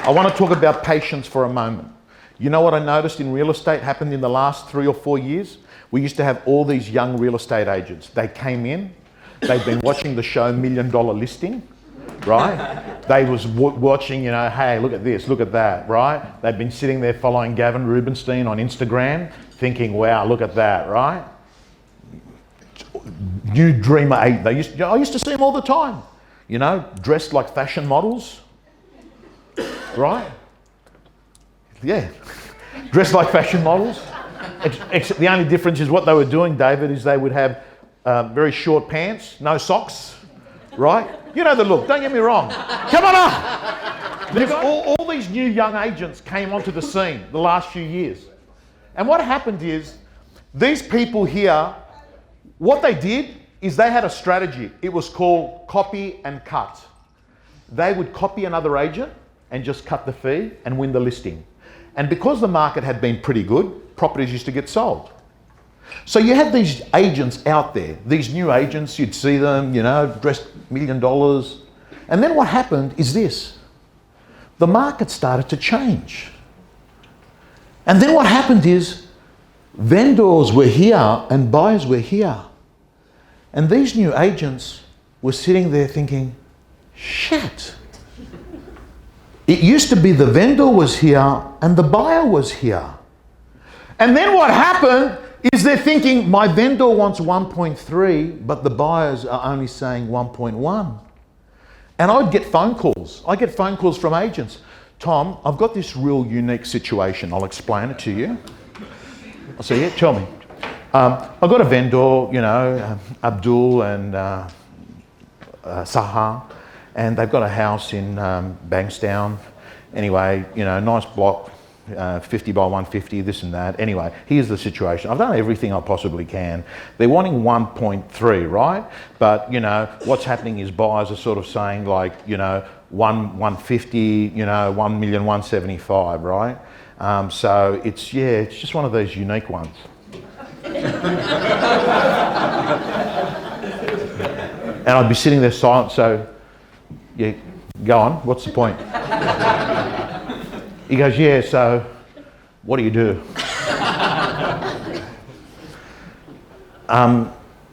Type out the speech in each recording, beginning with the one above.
I want to talk about patience for a moment. You know what I noticed in real estate happened in the last 3 or 4 years? We used to have all these young real estate agents. They came in, they'd been watching the show $1 Million Listing, right? They was watching, you know, hey, look at this, look at that, right? They'd been sitting there following Gavin Rubinstein on Instagram, thinking, wow, look at that, right? New dreamer agent. I used to see them all the time, you know, dressed like fashion models, right? Yeah, dressed like fashion models. Except the only difference is what they were doing, David, is they would have very short pants, no socks, right? You know the look, don't get me wrong. Come on up! Because all these new young agents came onto the scene the last few years. And what happened is, these people here, what they did is they had a strategy. It was called copy and cut. They would copy another agent and just cut the fee and win the listing. And because the market had been pretty good, properties used to get sold. So you had these agents out there, these new agents, you'd see them, you know, dressed $1 million. And then what happened is this. The market started to change. And then what happened is vendors were here and buyers were here. And these new agents were sitting there thinking, shit. It used to be the vendor was here and the buyer was here. And then what happened is they're thinking, my vendor wants 1.3, but the buyers are only saying 1.1. And I'd get phone calls. I get phone calls from agents. Tom, I've got this real unique situation. I'll explain it to you. I say, yeah, tell me. I've got a vendor, you know, Abdul and Saha, and they've got a house in Bankstown. Anyway, you know, nice block, 50 by 150, this and that. Anyway, here's the situation. I've done everything I possibly can. They're wanting 1.3, right? But, you know, what's happening is buyers are sort of saying like, you know, 150, you know, 1,175,000, right? So it's just one of those unique ones. And I'd be sitting there silent, so, yeah, go on, what's the point? He goes, yeah, so what do you do?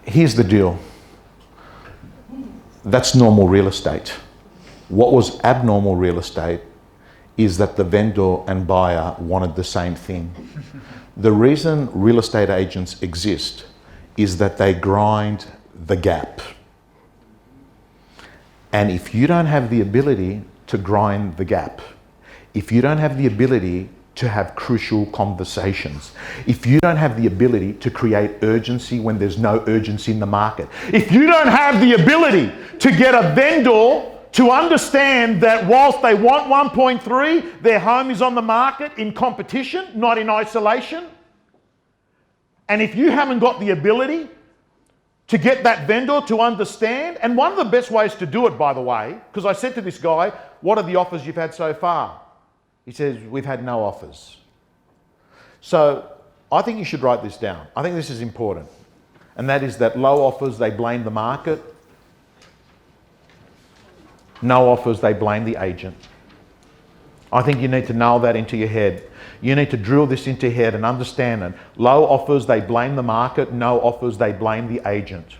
Here's the deal. That's normal real estate. What was abnormal real estate is that the vendor and buyer wanted the same thing. The reason real estate agents exist is that they grind the gap. And if you don't have the ability to grind the gap, if you don't have the ability to have crucial conversations, if you don't have the ability to create urgency when there's no urgency in the market, if you don't have the ability to get a vendor to understand that whilst they want 1.3, their home is on the market in competition, not in isolation, and if you haven't got the ability to get that vendor to understand, and one of the best ways to do it, by the way, because I said to this guy, what are the offers you've had so far? He says, we've had no offers. So I think you should write this down. I think this is important. And that is that low offers, they blame the market. No offers, they blame the agent. I think you need to nail that into your head. You need to drill this into your head and understand it. Low offers, they blame the market. No offers, they blame the agent.